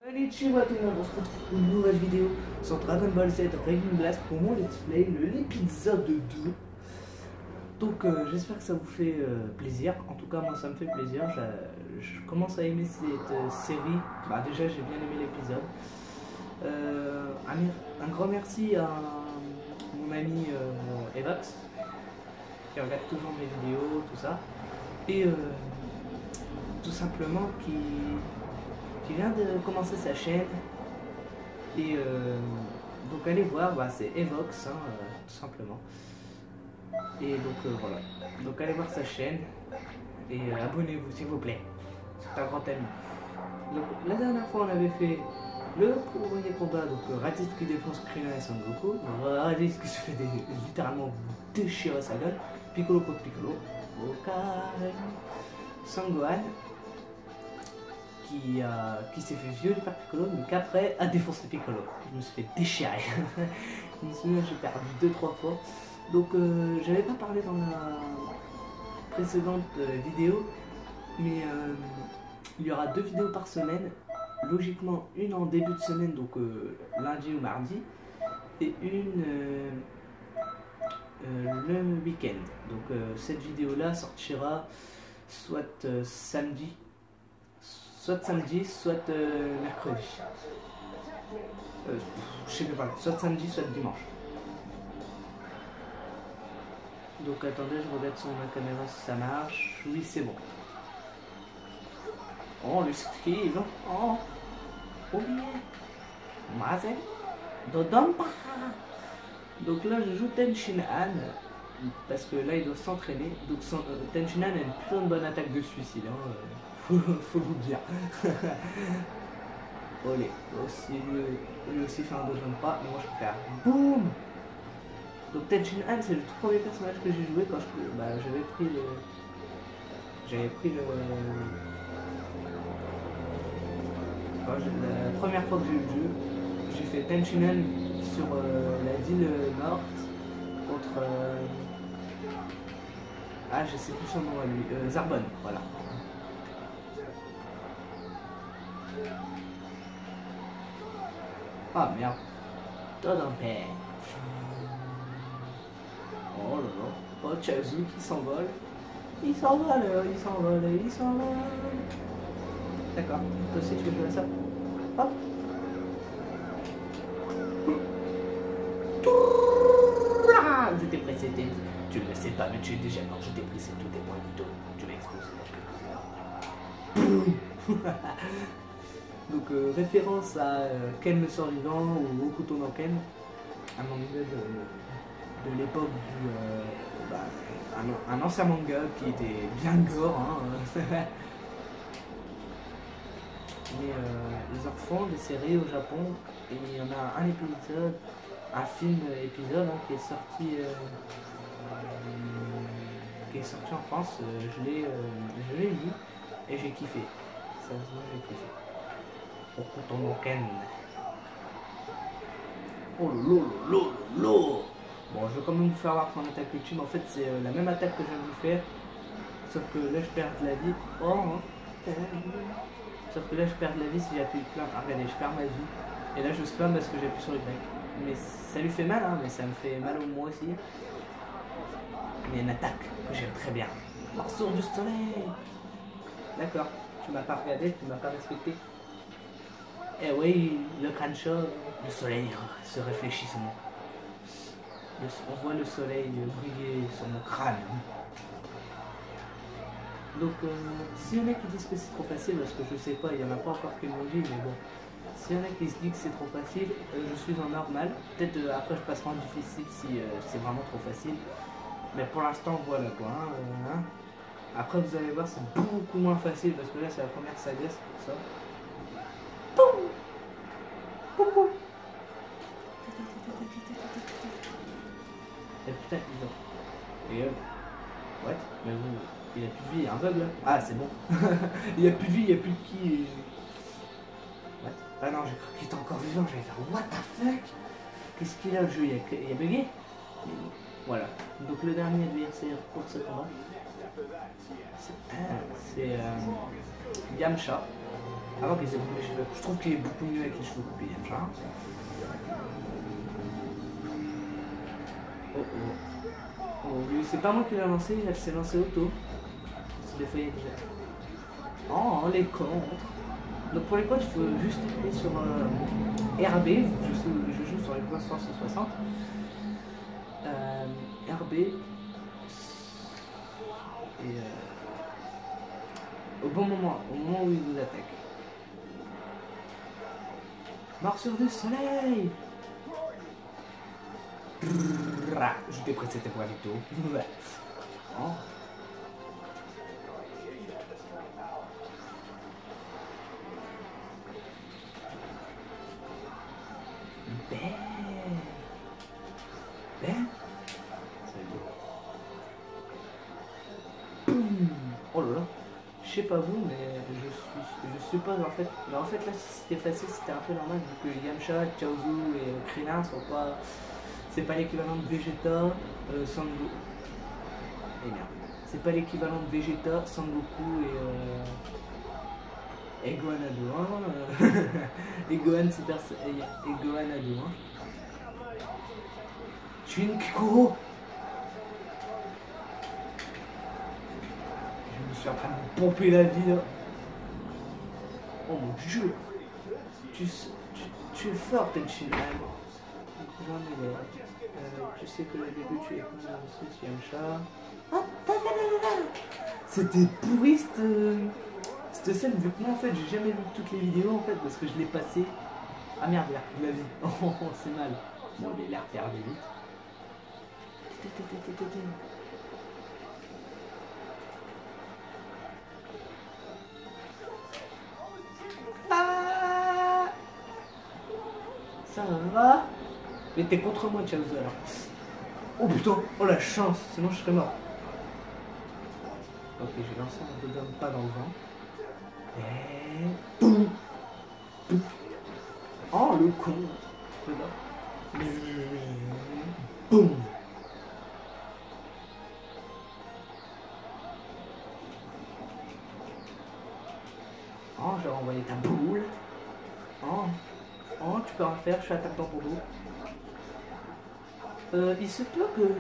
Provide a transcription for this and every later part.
Konnichiwa tout le monde, on se retrouve pour une nouvelle vidéo sur Dragon Ball Z Raging Blast pour mon let's play, l'épisode 2. Donc j'espère que ça vous fait plaisir, en tout cas moi ça me fait plaisir, je commence à aimer cette série, déjà j'ai bien aimé l'épisode. Un grand merci à mon ami Evox, qui regarde toujours mes vidéos, tout ça, et tout simplement qui vient de commencer sa chaîne. Et donc allez voir, c'est Evox, tout simplement. Et donc voilà, donc allez voir sa chaîne et abonnez-vous s'il vous plaît, c'est un grand ami. Donc la dernière fois on avait fait le premier combat, donc Raditz qui défonce Krillin et Son Goku, Raditz qui se fait littéralement déchirer sa gueule, Piccolo contre Piccolo, Okai, Son Gohan qui s'est fait violer par Piccolo, mais qu'après a défoncé Piccolo. Je me suis fait déchirer. Je me souviens, j'ai perdu 2-3 fois. Donc j'avais pas parlé dans la précédente vidéo, mais il y aura 2 vidéos par semaine. Logiquement une en début de semaine, donc lundi ou mardi, et une le week-end. Donc cette vidéo là sortira soit samedi, soit mercredi. Je sais pas, soit samedi, soit dimanche. Donc attendez, je regarde sur ma caméra si ça marche. Oui, c'est bon. Oh, le Steve. Oh, yeah. Mazen. Dodonpa. Donc là, je joue Tenshinhan. Parce que là, ils doivent s'entraîner. Donc Tenshinhan a une putain de bonne attaque de suicide. Faut vous dire. Olé. Lui aussi fait un Dodonpa. Mais moi, je peux faire boum. Donc Tenshinhan, c'est le tout premier personnage que j'ai joué quand la première fois que j'ai eu le jeu, j'ai fait Tenshinhan sur la ville morte contre je sais plus son nom à lui, Zarbon, voilà. Ah merde, Dodonpa. Oh là là, oh Chaozu qui s'envole. Il s'envole. D'accord, toi aussi tu veux jouer à ça? Hop. J'étais pressé, tu ne le sais pas, mais tu es déjà mort, je t'ai pressé tous tes points vitaux. Tu m'as explosé dans quelques heures. Donc référence à Ken le survivant ou Hokuto no Ken, un manga de l'époque du un ancien manga qui était bien gore, mais ils en font des séries au Japon et il y en a un épisode, un film épisode qui est sorti en France. Je l'ai lu et j'ai kiffé. Sérieusement, j'ai kiffé. Hokuto no Ken. Oh lolo. Bon, je vais quand même vous faire voir son attaque ultime. En fait, c'est la même attaque que je viens de vous faire. Sauf que là, je perds de la vie. Sauf que là, je perds de la vie si j'appuie plein. Regardez, je perds ma vie. Et là, je spam parce que j'appuie sur Y. Mais ça lui fait mal, mais ça me fait mal au moi aussi. Mais une attaque que j'aime très bien. Morceau du soleil. D'accord, tu m'as pas regardé, tu m'as pas respecté. Eh oui, le crâne chaud, le soleil se réfléchit sur moi. On voit le soleil briller sur mon crâne. Donc, s'il y en a qui disent que c'est trop facile, parce que je sais pas, il n'y en a pas encore qui m'ont dit, mais bon. S'il y en a qui se disent que c'est trop facile, je suis en normal. Peut-être après je passerai en difficile si c'est vraiment trop facile. Mais pour l'instant, voilà quoi. Après, vous allez voir, c'est beaucoup moins facile, parce que là, c'est la première saga, c'est pour ça. Boum. Et putain, ils ont... Et what? Mais vous... Il a plus de vie, il est aveugle là. Ah, c'est bon. Il a plus de vie, il a plus de ki. What? Ah non, j'ai cru qu'il était encore vivant, j'allais faire what the fuck? Qu'est-ce qu'il a le jeu? Il a bugué? Voilà. Donc le dernier adversaire pour ce combat, c'est Yamcha. Avant qu'ils aient coupé les cheveux. Je trouve qu'il est beaucoup mieux avec les cheveux coupés, Yamcha. Oh oh. Oh, lui, c'est pas moi qui l'a lancé, elle s'est lancée auto. C'est des feuilles déjà. Oh, les contres. Donc pour les codes, il faut juste appuyer sur RB. Je joue sur Xbox 360. RB. Et au bon moment, au moment où il vous attaque. Morsure du soleil. Je t'ai pressé tes points vito. Oh. Ben. Oh là là. Je sais pas vous, mais je suppose en fait. Mais en fait là, si c'était facile, c'était un peu normal vu que Yamcha, Chaozu et Krillin sont pas. C'est pas l'équivalent de Vegeta, Sangoku. Et merde. C'est pas l'équivalent de Vegeta, Sangoku et Gohan Ado 1. Et Gohan Super et Gohan Ado 1. Chinkiko. Je me suis en train de me pomper la vie là. Oh mon dieu. Tu es fort, Tenshinhan. J'en ai l'air. Tu sais que au début tu es comme aussi Yamcha. C'était pourri cette scène, vu que moi en fait j'ai jamais vu toutes les vidéos en fait parce que je l'ai passé. Ah merde, il a repris de la vie. Oh c'est mal. Bon il a perdu vite. Ah ça va. Mais t'es contre moi, Chaozu alors. Oh putain, oh la chance, sinon je serais mort. Ok, j'ai lancé un dodome pas dans le vent. Et... Boum. Boum. Oh le con. Boum. Oh, j'ai renvoyé ta boule. Oh, oh, tu peux en faire, je suis attaquant pour vous. Il se peut que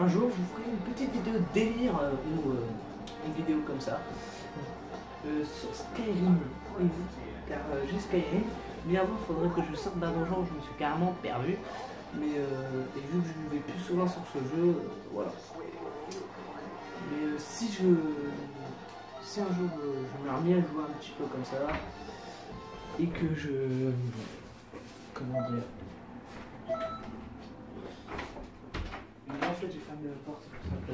un jour je vous ferai une petite vidéo de délire ou une vidéo comme ça sur Skyrim. Oui, car j'ai Skyrim. Mais avant, il faudrait que je sorte d'un donjon où je me suis carrément perdu. Mais et vu que je ne vais plus souvent sur ce jeu, voilà. Mais si un jour je me remets à jouer un petit peu comme ça et que je comment dire. Mais en fait j'ai fermé la porte, c'est pour ça que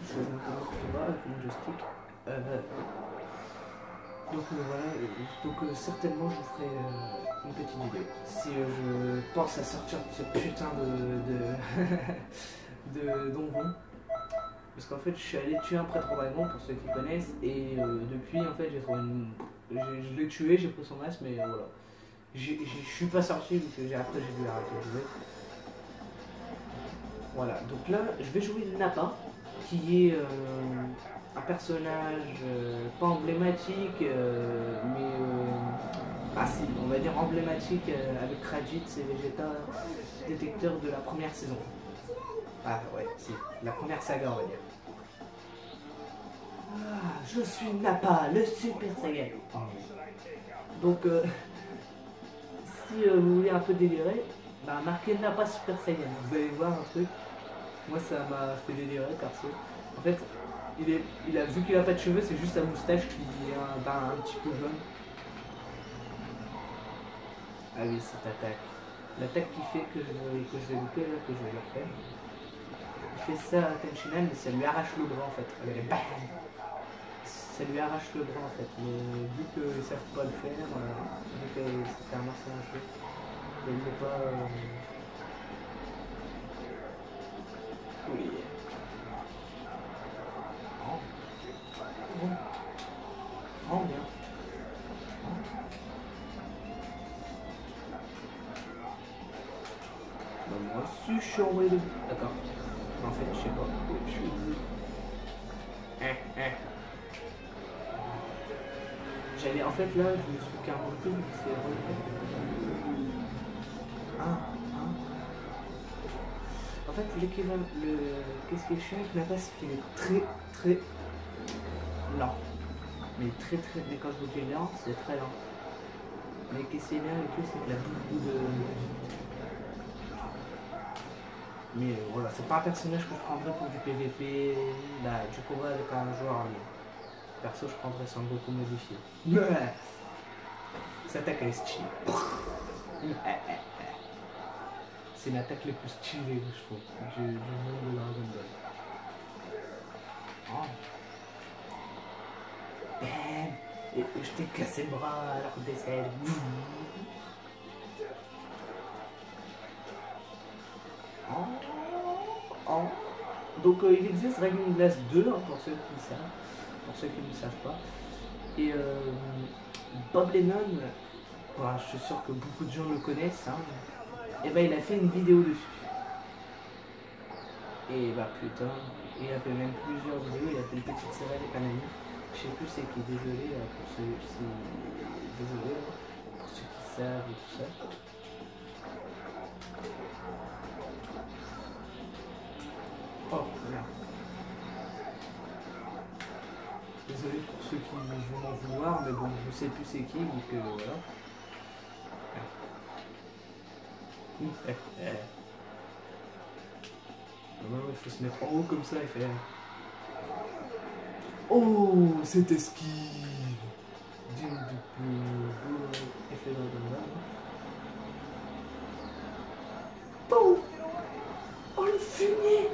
je faisais un peu de combat avec mon joystick. Donc voilà, donc certainement je vous ferai une petite vidéo. Si je pense à sortir de ce putain de donjon. Parce qu'en fait je suis allé tuer un prêtre dragon pour ceux qui connaissent et depuis en fait j'ai trouvé je l'ai tué, j'ai pris son masque mais voilà. Je suis pas sorti vu que après j'ai dû arrêter de jouer. Voilà, donc là je vais jouer Nappa qui est un personnage pas emblématique mais ah si, on va dire emblématique avec Raditz et Vegeta, détecteur de la première saison. Ah ouais, si, la première saga on va dire. Ah, je suis Nappa, le Super Saiyan. Donc si vous voulez un peu délirer, bah marquez Nappa Super Saiyan. Vous allez voir un truc. Moi ça m'a fait délirer perso. En fait, vu qu'il a pas de cheveux, c'est juste sa moustache qui est un petit peu jaune. Ah oui, cette attaque. L'attaque qui fait que je vais louper là, que je vais le refaire. Il fait ça à Tenshinhan, mais ça lui arrache le bras en fait. Regardez, bam. Ça lui arrache le bras en fait. Mais vu qu'ils ne savent pas le faire, vu que c'était un morceau en jeu, il ne peut pas. Oui. Oh. Oh bien. Bah, moi aussi je suis envoyé de... D'accord. En fait je sais pas. Je suis... J'allais, en fait, là, je me suis carrément plus, c'est ah, ah. En fait, l'équivalent, qu'est-ce qui est chiant avec Napa, c'est qu'il est très, très lent. Mais très, très, mais quand je vous dis lent, c'est très lent. Mais qu'est-ce qui est bien avec lui, c'est qu'il a beaucoup de... Mais voilà, c'est pas un personnage que je prendrais pour du PVP, là, du combat avec un joueur en ligne. Perso, je prendrais Sangoku modifié. Cette attaque elle est stylée. C'est l'attaque la plus stylée, je trouve, du monde de Dragon Ball. Oh. Bam. Et je t'ai cassé le bras alors que t'essayes. Oh. Donc il existe Dragon Glass 2 hein, pour ceux qui savent, pour ceux qui ne savent pas. Et Bob Lennon, voilà, je suis sûr que beaucoup de gens le connaissent, hein, et ben il a fait une vidéo dessus. Et bah putain, il a fait même plusieurs vidéos, il a fait une petite série avec un ami. Je sais plus c'est qui, désolé pour ceux, désolé pour ceux qui savent et tout ça. Oh merde. Désolé pour ceux qui vont m'en vouloir, mais bon, je sais plus c'est qui, donc voilà. Non, il faut se mettre en haut comme ça et faire. Oh, cette esquive! D'une du plus beau effet dans le boum! Oh, le fumier!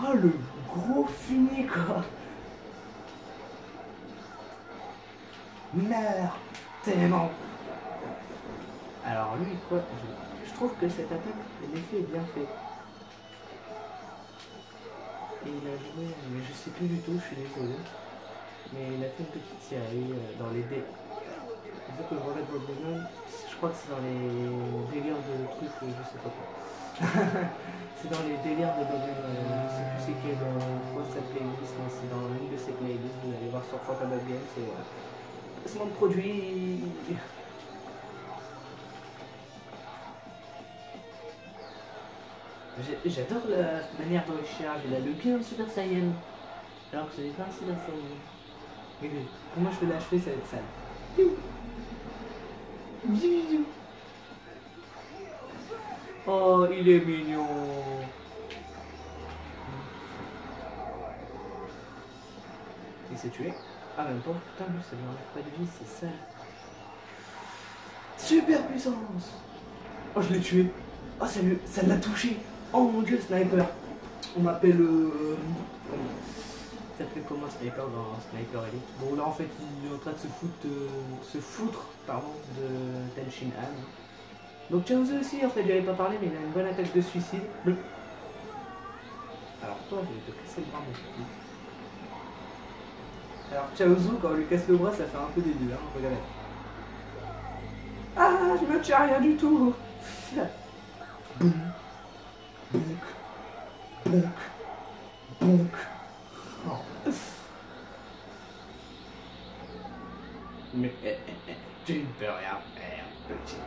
Oh, le gros fumier, quoi! Meurs tellement! Alors, lui, quoi? Je trouve que cette attaque, l'effet est bien fait. Et il a joué, mais je sais plus du tout, je suis désolé. Mais il a fait une petite série dans les dés. Il faut que je regarde Bob Lennon, je crois que c'est dans les délires de trucs, je sais pas quoi. C'est dans les délires de Bob Lennon, je sais plus c'est quel, quoi sa playlist, mais c'est dans l'une de ses playlists, vous allez voir sur Fantabab Games, c'est placement de produit. J'adore la manière dont il charge, il a le cul en Super Saiyan. Alors que ce n'est pas un Super Saiyan. Regardez, comment je vais l'achever, ça va être sale. Oh, il est mignon. Il s'est tué. Ah, même pas. Putain, lui, ça lui enlève pas de vie, c'est sale. Super puissance. Oh, je l'ai tué. Oh, ça l'a touché. Oh mon dieu, sniper. On m'appelle... Ça s'appelait comment Sniper dans Sniper Elite. Bon, là, en fait, il est en train de se foutre de Ten Shin Han. Donc Chaozu aussi, en fait, j'avais pas parlé, mais il a une bonne attaque de suicide. Alors toi, je vais te casser le bras, mon petit. Alors Chaozu, quand on lui casse le bras, ça fait un peu débile, hein, regardez. Ah, je me tiens rien du tout. Boum, bonk, bonk, bonk. Oh. Mais tu ne peux rien faire, petit.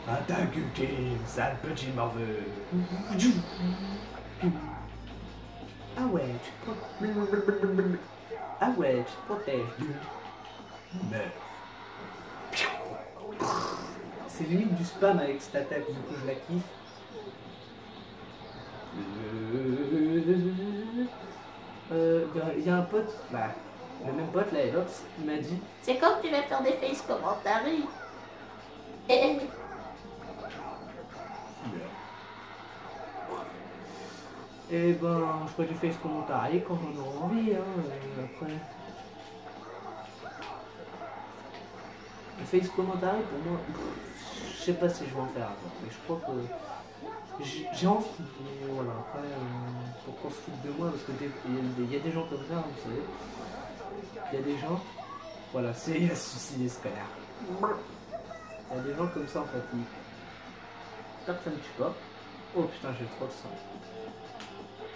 Attaque ultime, sale petit morveux. Ah ouais, tu te protèges. Meurs. C'est limite du spam avec cette attaque, du coup je la kiffe. Il y a un pote, bah, le même pote, là, Evox, il m'a dit C'est quand que tu vas faire des face commentaires. Eh ben, je ferai du face commentary quand j'en aurai envie, hein, après. Le face commentary, pour moi, je sais pas si je vais en faire un jour, mais je crois que j'ai envie, mais voilà, après, pour qu'on se foute de moi, parce qu'il y a des gens comme ça, hein, vous savez, il y a des gens, voilà, il a suicidé ce connard. Il y a des gens comme ça, en fait, j'espère que ça me tue pas. Oh putain, j'ai trop de sang.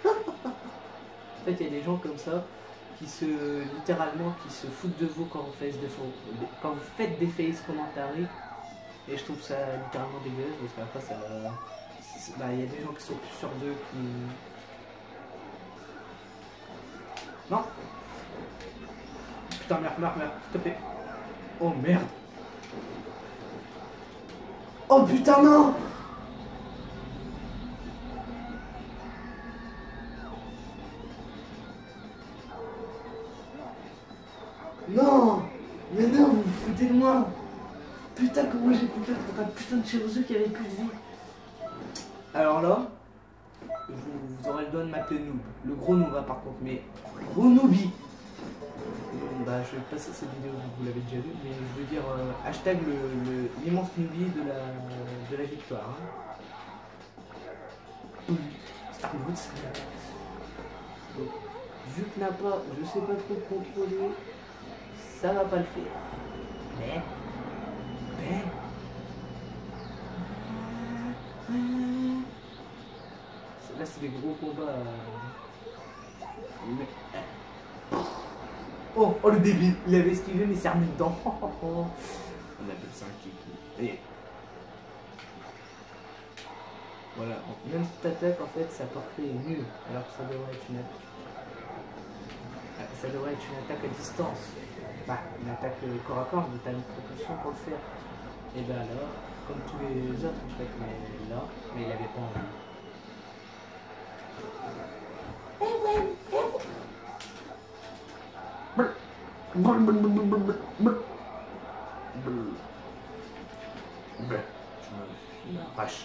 En fait, il y a des gens comme ça littéralement, qui se foutent de vous quand vous faites quand vous faites des face commentaries. Et je trouve ça littéralement dégueulasse parce qu'après ça, bah, y a des gens qui sont plus sur d'eux qui. Non. Putain, merde, s'il te plaît. Oh merde. Oh putain, non. Non. Mais non, vous vous foutez de moi. Putain, comment j'ai pu faire contre un putain de Chirurgie qui avait plus de vie. Alors là, vous aurez le droit de m'appeler noob. Le gros noob, par contre, mais gros noobie. Bah, je vais passer cette vidéo, vous l'avez déjà vu, mais je veux dire hashtag l'immense noobie de la victoire. Hein. Star Boots. Donc, vu que n'a pas, je sais pas trop contrôler, ça va pas le faire. Mais. Là, c'est des gros combats. Oh, le débile, il avait esquivé mais s'est remis dedans. On appelle ça un kick. Et voilà, même si t'attaques, en fait, sa portée est nulle, alors que ça devrait être une attaque à distance. Bah, une attaque corps à corps, mais t'as une propulsion pour le faire. Et ben alors, comme tous les autres en fait, mais là, il avait pas envie. Je m'arrache.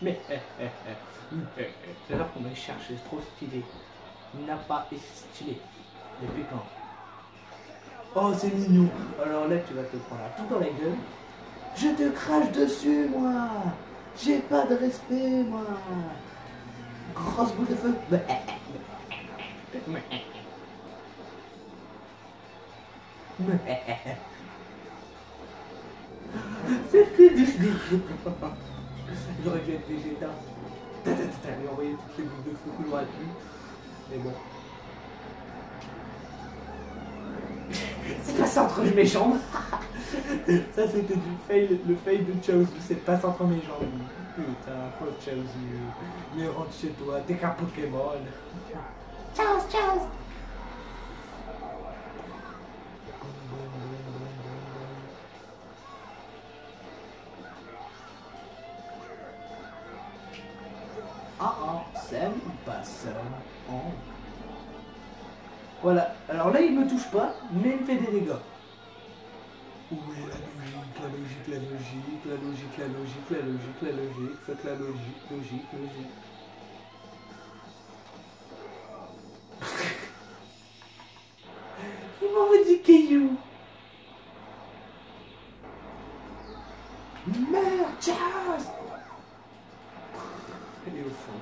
Mais j'adore qu'on me cherche, c'est trop stylé. Il n'a pas été stylé. Depuis quand? Oh, c'est mignon. Alors là, tu vas te prendre tout dans la gueule. Je te crache dessus, moi. J'ai pas de respect, moi. Grosse boule de feu. C'était du j'aurais dû être végétal. Lui envoyer toutes les boules de feu qu'il aurait pu. Mais bon. C'est passé entre mes jambes. Ça c'était du fail, le fail de Chaozu, c'est passé entre mes jambes. Putain, pauvre Chaozu. Mais rentre chez toi, t'es qu'un Pokémon. Ciao. Sam pas Sam. Oh. Voilà, alors là il me touche pas, mais il me fait des dégâts. Où est la logique, la logique, la logique, la logique, la logique, la logique, la logique, faites la logique, logique. Il m'envoie du caillou. Merde, Charles. Elle est au fond.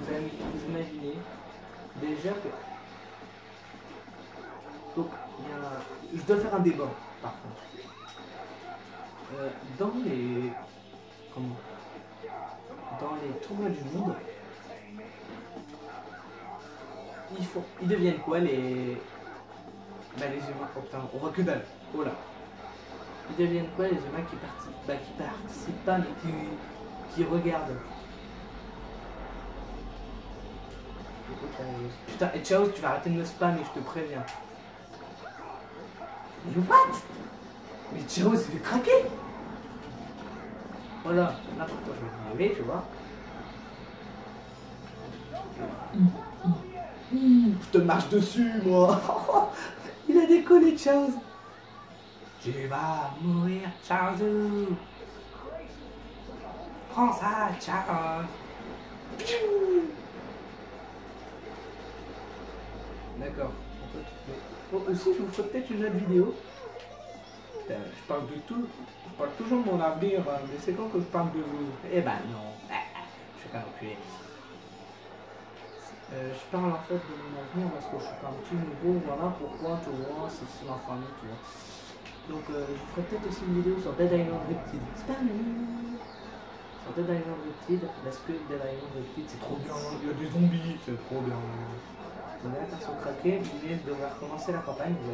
Vous imaginez déjà que... Donc, je dois faire un débat, par contre. Dans les tournois du monde, ils deviennent quoi les humains? Oh putain, on voit que dalle. Oh là. Ils deviennent quoi les humains qui participent pas mais qui regardent? Putain, et ciao, tu vas arrêter de me spammer, je te préviens. Mais what? Mais ciao, c'est fait craquer. Voilà, là pour toi je vais me lever, tu vois. Je te marche dessus, moi. Il a décollé, Chaos. Tu vas mourir, Chaos. Prends ça, Chaos. D'accord. Aussi, je vous ferai peut-être une autre vidéo. Je parle de tout. Je parle toujours de mon avenir, mais c'est quand que je parle de vous? Eh ben non. Je suis pas enculé. Je parle en fait de mon avenir parce que je suis pas un petit nouveau, voilà pourquoi, tu vois, c'est ma famille, tu vois. Donc je ferai peut-être aussi une vidéo sur Dead Island Reptile. C'est pas nul. Dead Island Repeated, parce que Dead Island Repeated c'est trop bien, il y a des zombies, c'est trop bien. Donc là, perso craqué, vous venez de recommencer la campagne, vous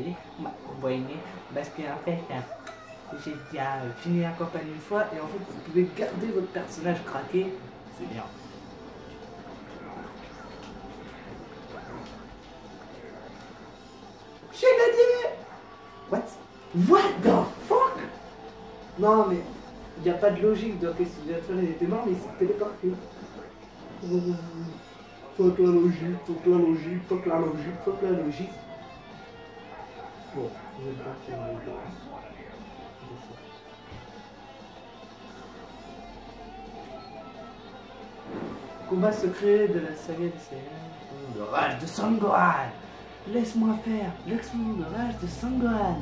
voyez, parce qu'en fait, j'ai déjà fini la campagne une fois, et en fait, vous pouvez garder votre personnage craqué, c'est bien. J'ai gagné! What the fuck? Non mais, il n'y a pas de logique, donc si Jackson était mort, mais il s'est téléporté. Fuck la logique, fuck la logique, fuck la logique, fuck la logique. Bon, je vais partir dans les deux. Combat secret de la saga des Saiyans. Le rage de Sangohan. Laisse-moi faire l'explosion de rage de Sangohan.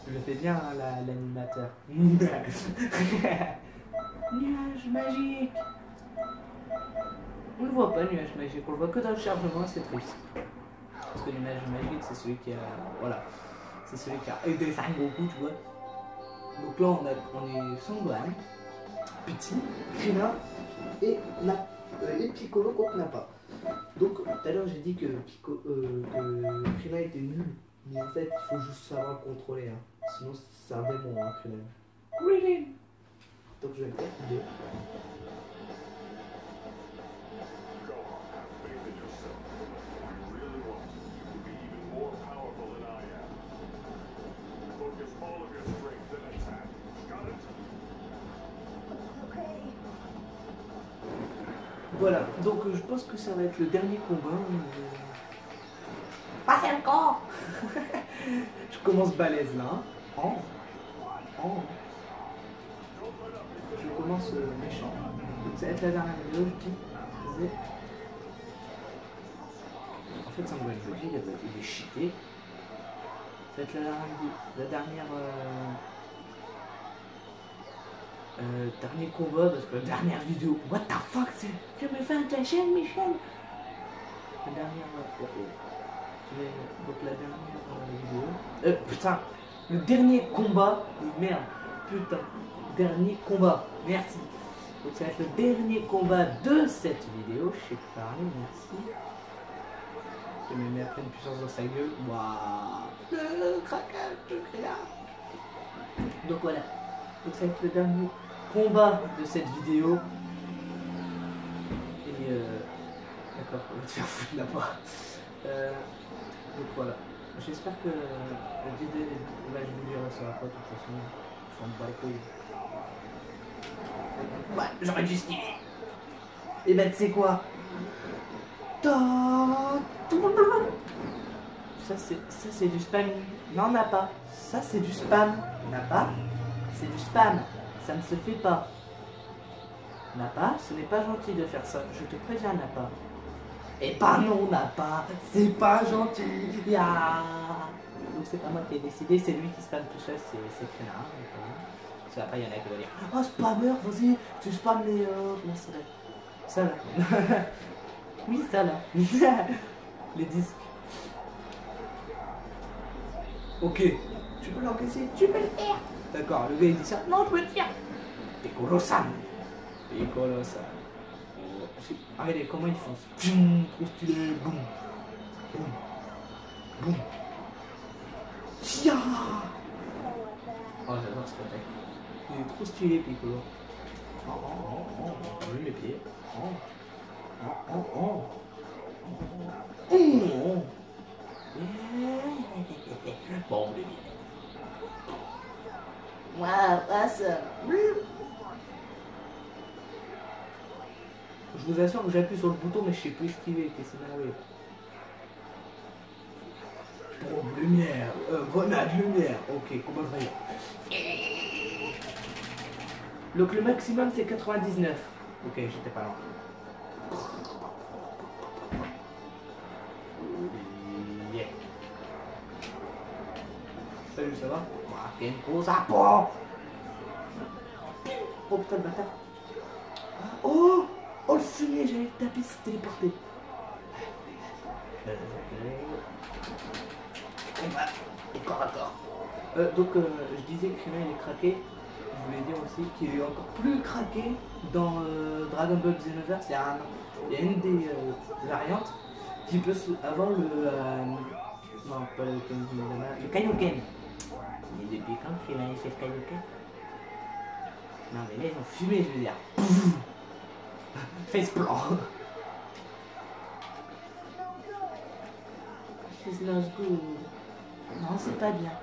Je le fais bien, hein, l'animateur. Nuage magique. On ne voit pas, nuage magique. On le voit que dans le chargement, c'est triste. Parce que le nuage magique, c'est celui qui a... Voilà. C'est celui qui a aidé Sangoku, tu vois. Donc là, on est Sangohan, petit, Krillin et Piccolo contre Nappa. Donc tout à l'heure j'ai dit que Krillin était nul, mais en fait il faut juste savoir le contrôler, hein. Sinon c'est un démon, hein, Krillin. Donc je vais le faire deux. Voilà, donc je pense que ça va être le dernier combat. Passez le camp. Je commence balèze là. Je commence méchant. Donc ça va être la dernière vidéo, je dis. En fait, ça me va le dire, il est cheaté. Ça va être la dernière. Dernier combat parce que la dernière vidéo. What the fuck, c'est. Je me fais un ta chaîne, Michel. La dernière. Donc la dernière vidéo. Putain. Le dernier combat. Merde. Putain. Dernier combat. Merci. Donc ça va être le dernier combat de cette vidéo. Je sais pas parler, merci. Je me mets à pleine puissance dans sa gueule. Waouh. Le craquage de Krillin. Donc voilà. Donc ça va être le dernier combat de cette vidéo. Et d'accord, on va te faire foutre là-bas. Donc voilà. J'espère que la vidéo, là je vous dirai ça après, de toute façon, on s'en bat les couilles. Ouais, j'aurais dû skier. Et ben tu sais quoi? Ça c'est du spam. Non, n'a pas. Ça c'est du spam. N'a pas. C'est du spam. Ça ne se fait pas. Nappa, ce n'est pas gentil de faire ça. Je te préviens, Nappa. Et pas non, Nappa. C'est pas gentil. Yeah. Donc c'est pas moi qui ai décidé, c'est lui qui spam tout seul, c'est Krillin. Parce qu'après, il y en a qui vont dire oh, spammer, vas-y, tu spams les. Comment ça s'appelle? Ça là. Oui, ça là. Les disques. Ok. Tu peux l'encaisser? Tu peux le faire. D'accord, le gars il dit ça. Non, je peux le faire. Piccolo-san. Piccolo-san. Regardez comment ils font. Trop stylé. Boum. Boum. Boum. Chia. Oh, j'adore cette attaque. Il est trop stylé, Piccolo. J'ai vu mes pieds. Bon, le bien. Wow, awesome. Je vous assure que j'appuie sur le bouton, mais je sais plus esquiver. Qu'est-ce que c'est arrivé? Bombe lumière, grenade lumière. Ok, combat vrai. Donc le maximum c'est 99. Ok, j'étais pas là. Yeah. Salut, ça va? Tempo Zappo. Oh putain le bâtard. Oh! Oh le fumier, j'allais le taper, c'est téléporté. Combat au corps à corps. Donc je disais que Krillin il est craqué. voulais dire aussi qu'il est encore plus craqué dans Dragon Ball Xenoverse. Il y a une des variantes qui peut avoir le. Non, pas le Kaioken. Mais depuis quand il a fait le Kaioken? Non, mais là ils ont fumé, je veux dire. Face plan. She's not good. Non, c'est pas bien.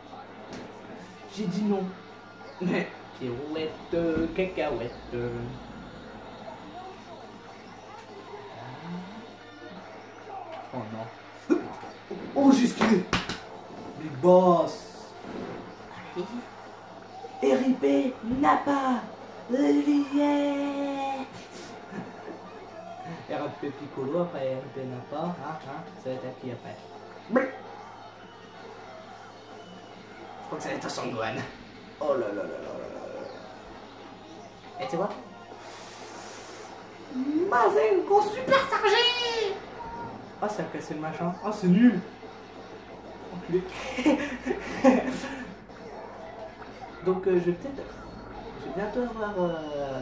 J'ai dit non. Mais pirouette, cacahuète. Oh non. Oh, j'ai esquivé. Big Boss. RIP, Nappa, Olivier. RIP Piccolo, après RIP Nappa. Ça va être à qui après? Je crois que ça va être à Sangohan. Oh là là là là là là. Et tu vois? Mazenko super chargé. Ah, ça a cassé le machin. Ah, c'est nul. Enculé. Donc je vais bientôt avoir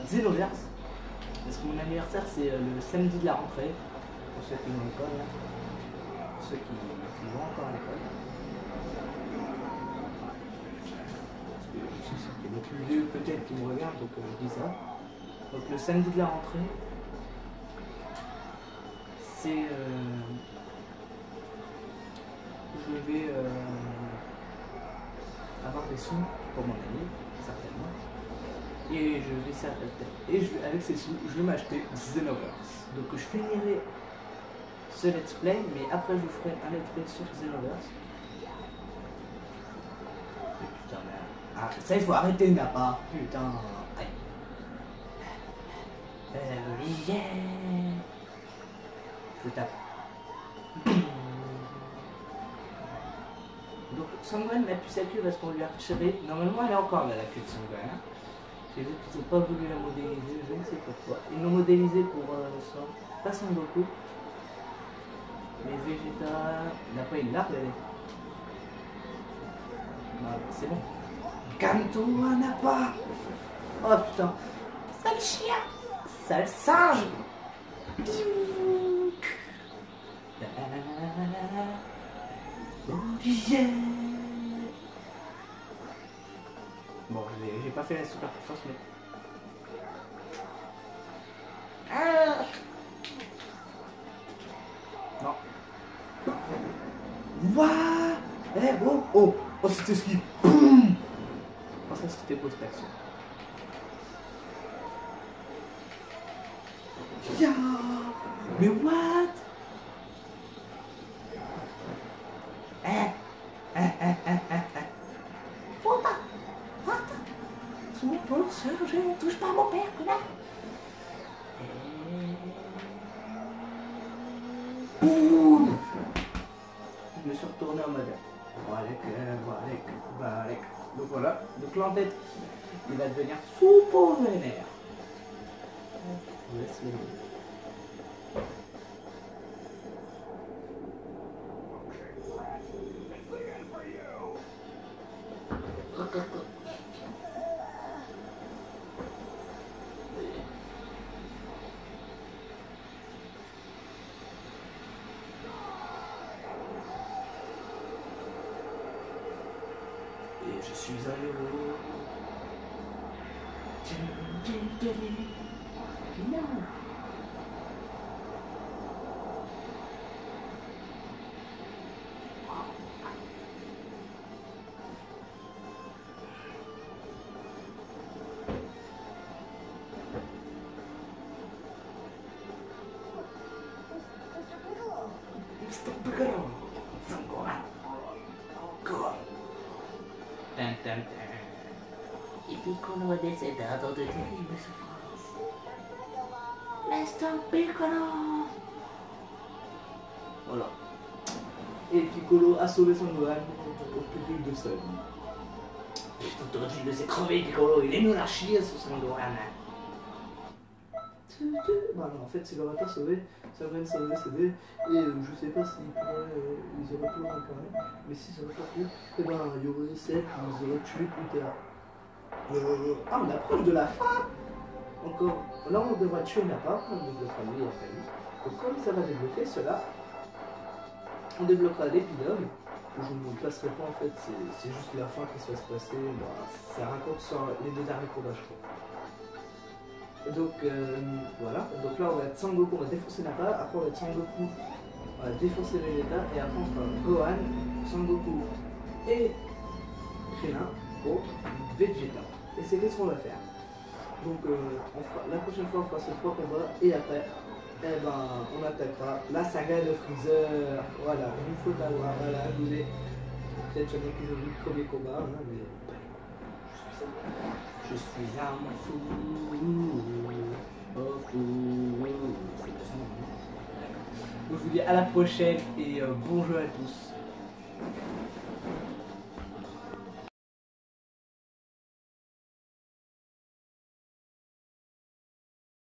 Xenoverse. Parce que mon anniversaire c'est le samedi de la rentrée. Pour ceux qui vont à l'école. Pour ceux qui vont encore à l'école. C'est le plus vieux peut-être qui me regarde, donc je dis ça. Donc le samedi de la rentrée, c'est je vais avoir des sous pour mon année, certainement. Et avec ces sous, je vais m'acheter Xenoverse. Donc je finirai ce let's play, mais après je vous ferai un let's play sur Xenoverse. Putain, merde. Ah, ça il faut arrêter, n'a pas. Putain. Aïe. Yeah. Je tape. Donc Sangohan n'a plus sa queue parce qu'on lui a retiré. Normalement elle est encore là, la queue de Sangohan. J'ai vu qu'ils n'ont pas voulu la modéliser, je ne sais pourquoi. Ils l'ont modélisé pour pas Son Goku. Mais Vegeta, il n'a pas eu l'arbre, elle est. C'est bon. Calme-toi, n'a pas. Oh putain. Sale chien. Sale singe. Yeah. Bon, j'ai pas fait la super puissance, mais. Non. Wouah. Oh, c'était ce qui. Boum. Oh, ça c'était beau cette action. Yeah. Mais what? Touche pas à mon père, connard. Boum. Je me suis retourné en mode Walek. Donc voilà. Donc là en fait, il va devenir super vénère. Laisse le Et je suis un héros. Non. Mr. Piccolo. Sangohan. Go. Il Piccolo è desedato di terribili sofferenze. Mr. Piccolo. Voilà. Et Piccolo a sauvé Sangohan au péril de sa vie. Putain, t'aurais dû le laisser crever, Piccolo. Il est nul à chier, ce Sangohan. Bah non, en fait, s'il n'aurait pas sauvé, Sangohan sauvé CD. Et je sais pas s'ils ils auraient pu le réincarner. Mais s'ils n'auraient pas pu, eh ben, il y aurait Seth qui nous aurait tué plus tard. Ah, on approche de la fin. Encore. Là, on devra tuer Nappa. On débloquera lui après lui. Donc, comme ça va débloquer cela, on débloquera l'épilogue. Je ne vous passerai pas en fait, c'est juste la fin qui va se passer. Bah, ça raconte sur les deux derniers combats, je crois. Donc voilà, donc là on va être Sangoku, on va défoncer Nappa, après on va être Sangoku, on va défoncer Vegeta, et après on fera Gohan, Sangoku et Krillin contre Vegeta. Et c'est ce qu'on va faire. Donc la prochaine fois on fera ces 3 combats, et après, eh ben, on attaquera la saga de Freezer. Voilà, il faut l'avoir, voilà, vous avez peut-être qu'il y en a qui ont vu le premier combat, hein, mais je suis un fou. Oh, fou. C'est pas ça, non. Donc je vous dis à la prochaine et bon jeu à tous.